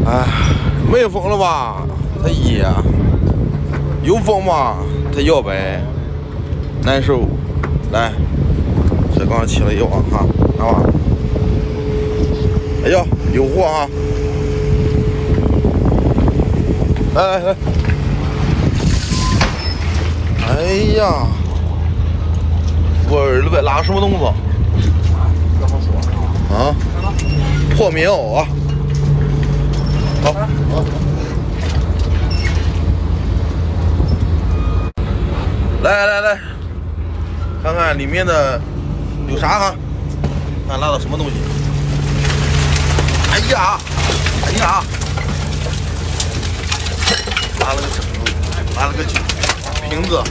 哎，没风了吧？它噎。有风吧？它摇摆，难受。来，这刚起了一网哈，看吧。哎呀，有货哈！来来来。哎呀，我儿子拉什么东西？怎么说？啊？破棉袄啊！好，好。来来来，看看里面的有啥哈？看拉到什么东西？哎呀，哎呀，拉了个什么东西？拉了个瓶子。